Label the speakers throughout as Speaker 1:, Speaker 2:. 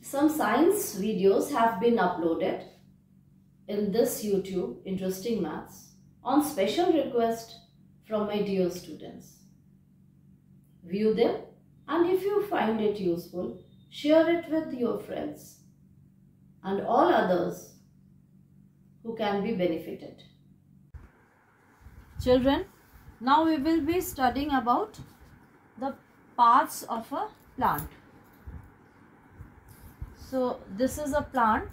Speaker 1: Some science videos have been uploaded in this YouTube Interesting Maths on special request from my dear students. View them, and if you find it useful, share it with your friends and all others who can be benefited. Children, now we will be studying about the parts of a plant. So this is a plant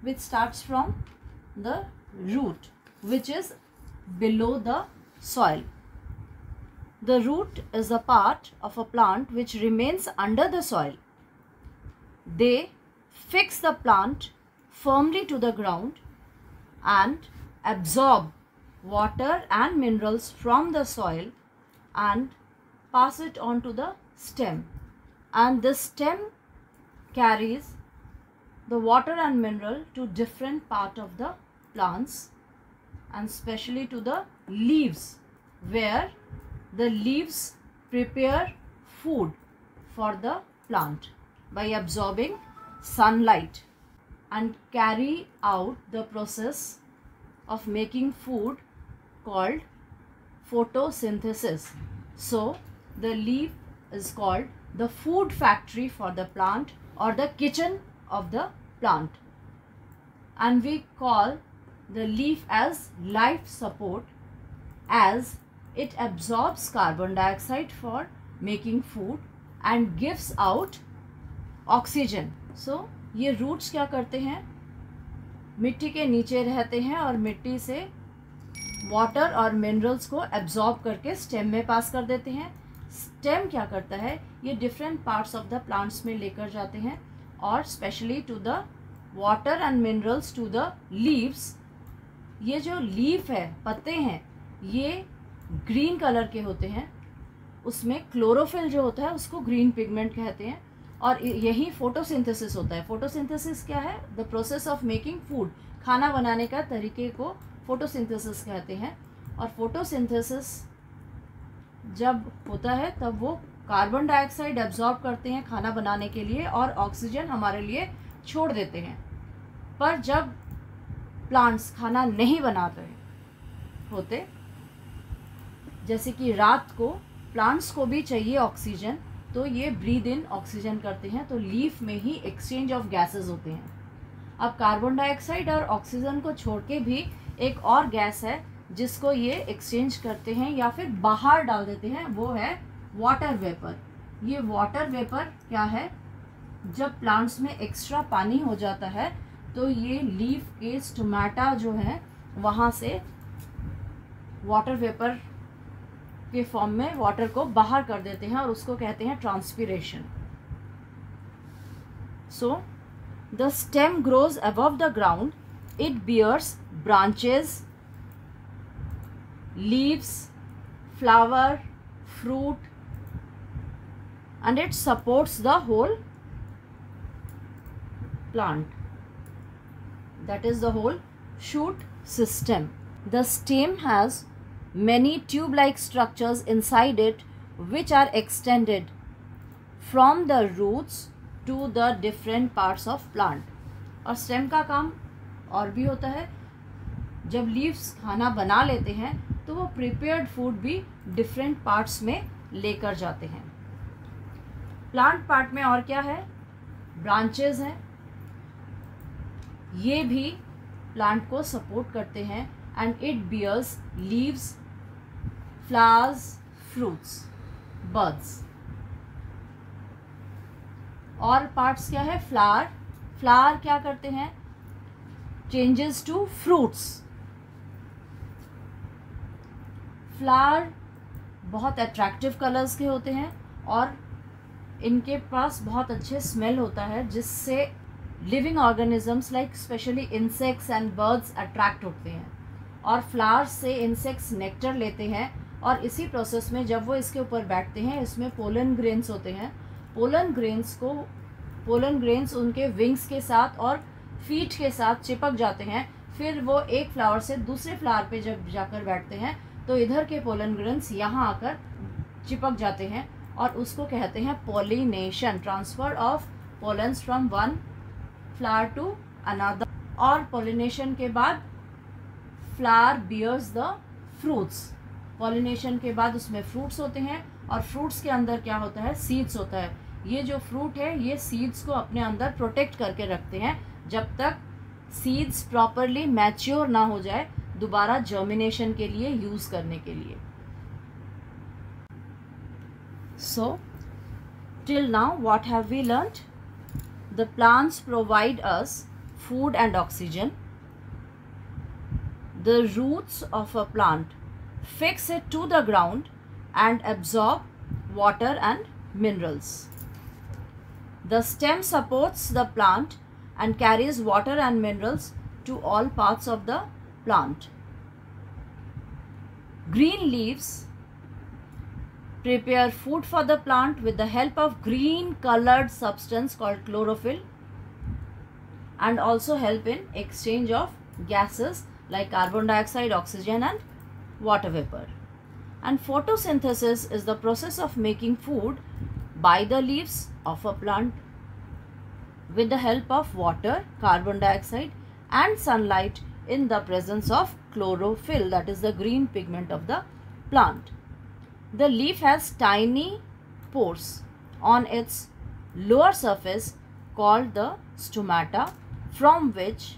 Speaker 1: which starts from the root, which is below the soil. The root is a part of a plant which remains under the soil. They fix the plant firmly to the ground and absorb water and minerals from the soil and pass it on to the stem. And the stem carries the water and mineral to different part of the plants, and especially to the leaves, where the leaves prepare food for the plant by absorbing sunlight and carry out the process of making food called photosynthesis. So the leaf is called the food factory for the plant or the kitchen of the plant, and we call the leaf as life support as it absorbs carbon dioxide for making food and gives out oxygen. So ये roots क्या करते हैं, मिट्टी के नीचे रहते हैं और मिट्टी से वाटर और मिनरल्स को एब्जॉर्ब करके स्टेम में पास कर देते हैं. स्टेम क्या करता है, ये different parts of the plants में लेकर जाते हैं और specially to the water and minerals to the leaves. ये जो लीफ है, पत्ते हैं, ये ग्रीन कलर के होते हैं. उसमें क्लोरोफिल जो होता है उसको ग्रीन पिगमेंट कहते हैं और यही फोटोसिंथेसिस होता है. फोटोसिंथेसिस क्या है, the process of making food, खाना बनाने का तरीके को फोटोसिंथेसिस कहते हैं. और फोटोसिंथेसिस जब होता है तब वो कार्बन डाइऑक्साइड एब्जॉर्ब करते हैं खाना बनाने के लिए और ऑक्सीजन हमारे लिए छोड़ देते हैं. पर जब प्लांट्स खाना नहीं बनाते होते, जैसे कि रात को प्लांट्स को भी चाहिए ऑक्सीजन, तो ये ब्रीद इन ऑक्सीजन करते हैं, तो लीफ में ही एक्सचेंज ऑफ गैसेस होते हैं. अब कार्बन डाइऑक्साइड और ऑक्सीजन को छोड़ के भी एक और गैस है जिसको ये एक्सचेंज करते हैं या फिर बाहर डाल देते हैं, वो है वाटर वेपर. ये वाटर वेपर क्या है, जब प्लांट्स में एक्स्ट्रा पानी हो जाता है तो ये लीफ के स्टोमेटा जो हैं वहाँ से वाटर वेपर के फॉर्म में वाटर को बाहर कर देते हैं और उसको कहते हैं transpiration. So the stem grows above the ground, it bears branches, leaves, flower, fruit, and it supports the whole plant, that is the whole shoot system. The stem has many tube-like structures inside it which are extended from the roots to the different parts of plant. और stem का काम और भी होता है. जब leaves खाना बना लेते हैं तो वो प्रिपेयर्ड फूड भी डिफरेंट पार्ट्स में लेकर जाते हैं. प्लांट पार्ट में और क्या है, ब्रांचेस हैं, ये भी प्लांट को सपोर्ट करते हैं. And it bears leaves, flowers, fruits, birds. और पार्ट्स क्या है, फ्लावर. फ्लावर क्या करते हैं, चेंजेस टू फ्रूट्स. फ्लावर बहुत अट्रैक्टिव कलर्स के होते हैं और इनके पास बहुत अच्छे स्मेल होता है जिससे living organisms like specially insects and birds attract होते हैं. और फ्लावर्स से इंसेक्ट्स नेक्टर लेते हैं और इसी प्रोसेस में जब वो इसके ऊपर बैठते हैं, इसमें पोलन ग्रेन्स होते हैं. पोलन ग्रेन्स उनके विंग्स के साथ और फीट के साथ चिपक जाते हैं. फिर वो एक फ्लावर से दूसरे फ्लावर पे जब जाकर बैठते हैं तो इधर के पोलन ग्रेन्स यहाँ आकर चिपक जाते हैं और उसको कहते हैं pollination, transfer of pollens from one flower to another. और pollination के बाद flower bears the fruits. pollination के बाद उसमें fruits होते हैं और fruits के अंदर क्या होता है, seeds होता है. ये जो fruit है ये seeds को अपने अंदर protect करके रखते हैं जब तक seeds properly mature ना हो जाए दोबारा germination के लिए use करने के लिए. So till now what have we learnt? The plants provide us food and oxygen. The roots of a plant fix it to the ground and absorb water and minerals. The stem supports the plant and carries water and minerals to all parts of the plant. Green leaves prepare food for the plant with the help of green colored substance called chlorophyll, and also help in exchange of gases like carbon dioxide, oxygen and water vapor. And photosynthesis is the process of making food by the leaves of a plant with the help of water, carbon dioxide and sunlight in the presence of chlorophyll, that is the green pigment of the plant. The leaf has tiny pores on its lower surface called the stomata, from which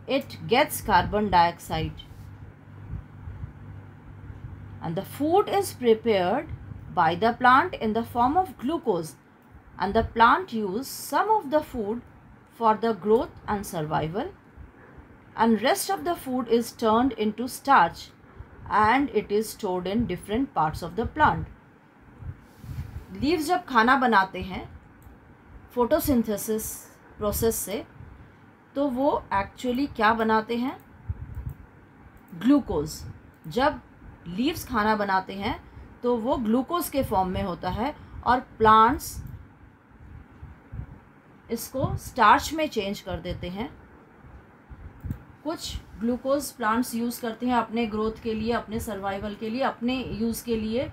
Speaker 1: it gets carbon dioxide. And the food is prepared by the plant in the form of glucose, and the plant uses some of the food for the growth and survival, and rest of the food is turned into starch and it is stored in different parts of the plant. Leaves जब खाना बनाते हैं photosynthesis process से, तो वो actually क्या बनाते हैं, ग्लूकोज. जब लीव्स खाना बनाते हैं तो वो ग्लूकोज के फॉर्म में होता है और प्लांट्स इसको स्टार्च में चेंज कर देते हैं. कुछ ग्लूकोज प्लांट्स यूज़ करते हैं अपने ग्रोथ के लिए, अपने सर्वाइवल के लिए, अपने यूज़ के लिए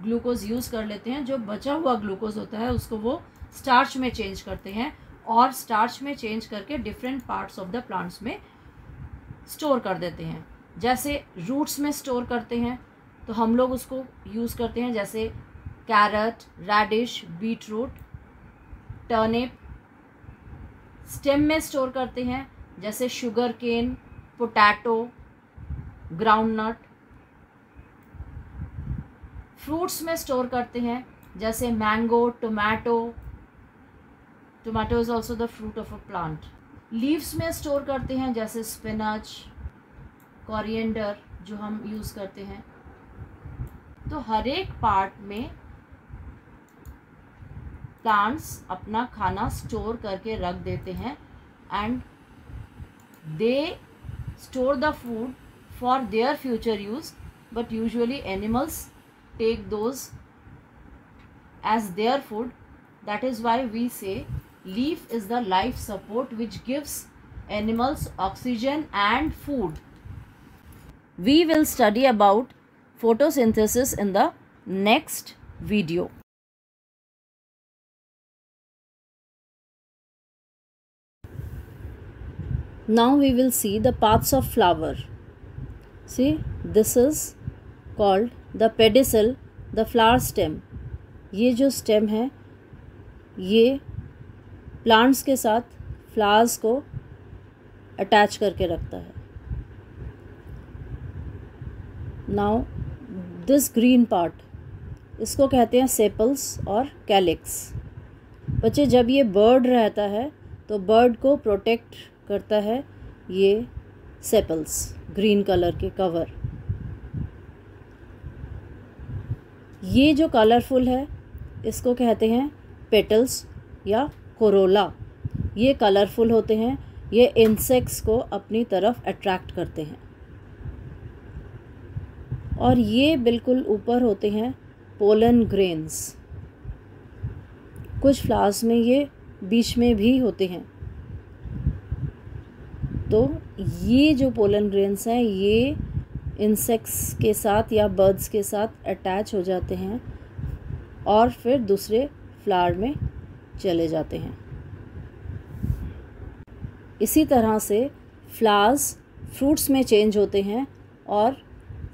Speaker 1: ग्लूकोज यूज़ कर लेते हैं. जो बचा हुआ ग्लूकोज होता है उसको वो स्टार्च में चेंज करते हैं और स्टार्च में चेंज करके different parts of the plants में स्टोर कर देते हैं. जैसे रूट्स में स्टोर करते हैं तो हम लोग उसको यूज़ करते हैं, जैसे carrot, radish, beetroot, turnip. Stem में स्टोर करते हैं जैसे sugar cane, potato, groundnut. Fruits में स्टोर करते हैं जैसे mango, tomato. Tomato is also the fruit of a plant. Leaves में स्टोर करते हैं जैसे स्पिनच, कोरिएंडर जो हम यूज़ करते हैं. तो हर एक पार्ट में प्लांट्स अपना खाना स्टोर करके रख देते हैं and they store the food for their future use, but usually animals take those as their food. That is why we say leaf is the life support which gives animals oxygen and food. We will study about photosynthesis in the next video. Now we will see the parts of flower. See, this is called the pedicel, the flower stem. ये जो stem है ये plants के साथ flowers को attach करके रखता है. नाउ दिस ग्रीन पार्ट, इसको कहते हैं सेपल्स और कैलिक्स. बच्चे, जब ये बर्ड रहता है तो बर्ड को प्रोटेक्ट करता है ये सेपल्स, ग्रीन कलर के कवर. ये जो कलरफुल है इसको कहते हैं पेटल्स या कोरोला. ये कलरफुल होते हैं, ये इंसेक्ट्स को अपनी तरफ अट्रैक्ट करते हैं. और ये बिल्कुल ऊपर होते हैं पोलन ग्रेन्स. कुछ फ्लावर्स में ये बीच में भी होते हैं. तो ये जो पोलन ग्रेन्स हैं ये इंसेक्ट्स के साथ या बर्ड्स के साथ अटैच हो जाते हैं और फिर दूसरे फ्लावर में चले जाते हैं. इसी तरह से फ्लावर्स फ्रूट्स में चेंज होते हैं और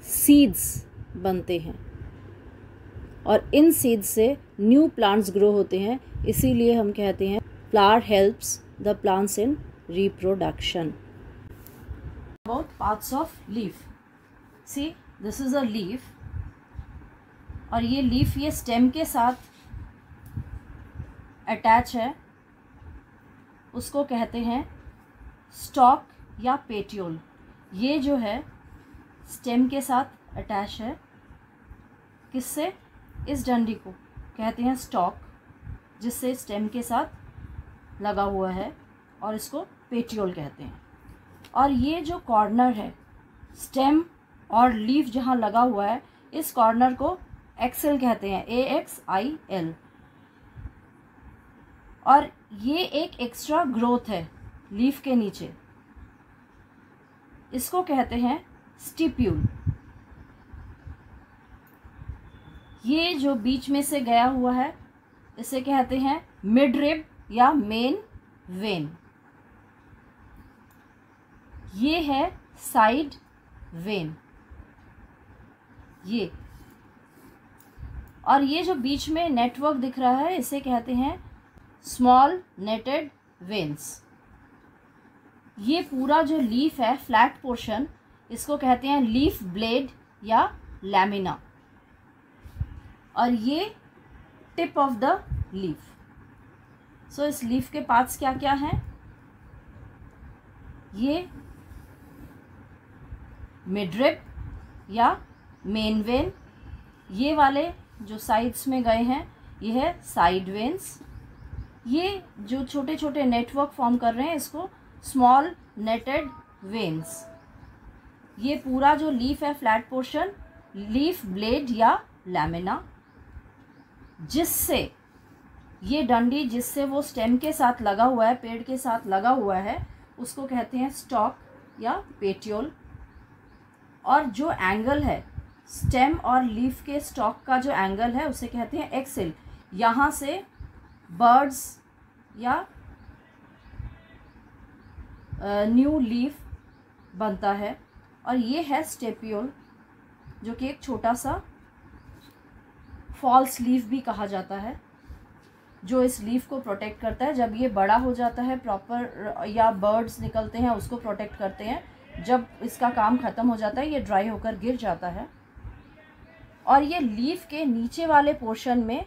Speaker 1: सीड्स बनते हैं और इन सीड्स से न्यू प्लांट्स ग्रो होते हैं। इसीलिए हम कहते हैं flower helps the plants in reproduction. About parts of leaf, see this is a leaf और ये लीफ ये स्टेम के साथ अटैच है, उसको कहते हैं स्टॉक या पेटियोल। ये जो है स्टेम के साथ अटैच है, किससे? इस डंडी को कहते हैं स्टॉक, जिससे स्टेम के साथ लगा हुआ है और इसको पेटियोल कहते हैं। और ये जो कॉर्नर है स्टेम और लीफ जहाँ लगा हुआ है, इस कॉर्नर को एक्सेल कहते हैं, AXIL। और ये एक एक्स्ट्रा ग्रोथ है लीफ के नीचे, इसको कहते हैं स्टिप्यूल। ये जो बीच में से गया हुआ है इसे कहते हैं मिडरिब या मेन वेन। ये है साइड वेन, ये। और ये जो बीच में नेटवर्क दिख रहा है इसे कहते हैं स्मॉल नेटेड वेन्स। ये पूरा जो लीफ है फ्लैट पोर्शन, इसको कहते हैं लीफ ब्लेड या लैमिना। और ये टिप ऑफ द लीफ। सो इस लीफ के पार्ट्स क्या क्या हैं? ये मिडरिब या मेन वेन, ये वाले जो साइड्स में गए हैं ये है साइड वेन्स। ये जो छोटे छोटे नेटवर्क फॉर्म कर रहे हैं इसको स्मॉल नेटेड वेन्स। ये पूरा जो लीफ है फ्लैट पोर्शन लीफ ब्लेड या लैमिना, जिससे ये डंडी जिससे वो स्टेम के साथ लगा हुआ है, पेड़ के साथ लगा हुआ है, उसको कहते हैं स्टॉक या पेटियोल। और जो एंगल है स्टेम और लीफ के स्टॉक का जो एंगल है उसे कहते हैं एक्सिल। यहाँ से बर्ड्स या न्यू लीफ बनता है। और ये है स्टेपियोल, जो कि एक छोटा सा फॉल्स लीफ भी कहा जाता है, जो इस लीफ को प्रोटेक्ट करता है। जब ये बड़ा हो जाता है प्रॉपर, या बर्ड्स निकलते हैं उसको प्रोटेक्ट करते हैं। जब इसका काम ख़त्म हो जाता है ये ड्राई होकर गिर जाता है। और ये लीफ के नीचे वाले पोर्शन में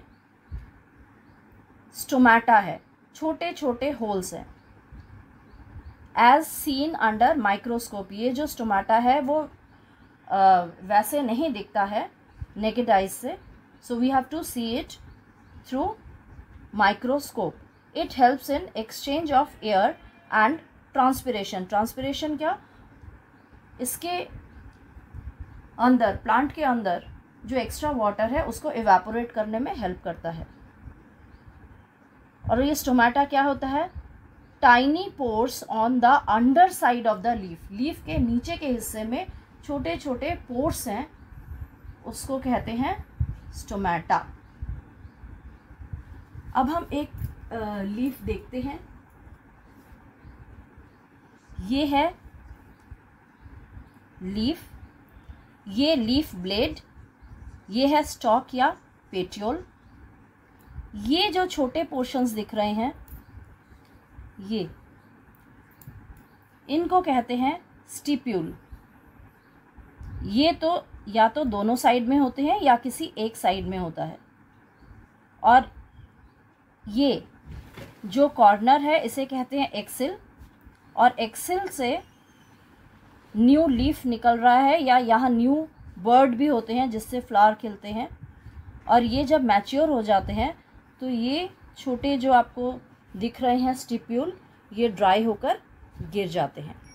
Speaker 1: स्टोमेटा है, छोटे छोटे होल्स हैं एज सीन अंडर माइक्रोस्कोप। ये जो स्टोमेटा है वो वैसे नहीं दिखता है नेकेड आइज से, so we have to see it through microscope. It helps in exchange of air and transpiration. Transpiration क्या? इसके अंदर, प्लांट के अंदर जो एक्स्ट्रा वाटर है उसको इवेपोरेट करने में हेल्प करता है। और ये स्टोमेटा क्या होता है? Tiny pores on the under side of the leaf. Leaf के नीचे के हिस्से में छोटे छोटे पोर्स हैं, उसको कहते हैं स्टोमेटा। अब हम एक लीफ देखते हैं। ये है लीफ, ये लीफ ब्लेड, ये है स्टॉक या पेटियोल। ये जो छोटे पोर्शंस दिख रहे हैं ये, इनको कहते हैं स्टिप्यूल। ये तो या तो दोनों साइड में होते हैं या किसी एक साइड में होता है। और ये जो कॉर्नर है इसे कहते हैं एक्सिल। और एक्सिल से न्यू लीफ निकल रहा है, या यहाँ न्यू बर्ड भी होते हैं जिससे फ्लावर खिलते हैं। और ये जब मैच्योर हो जाते हैं तो ये छोटे जो आपको दिख रहे हैं स्टिप्यूल, ये ड्राई होकर गिर जाते हैं।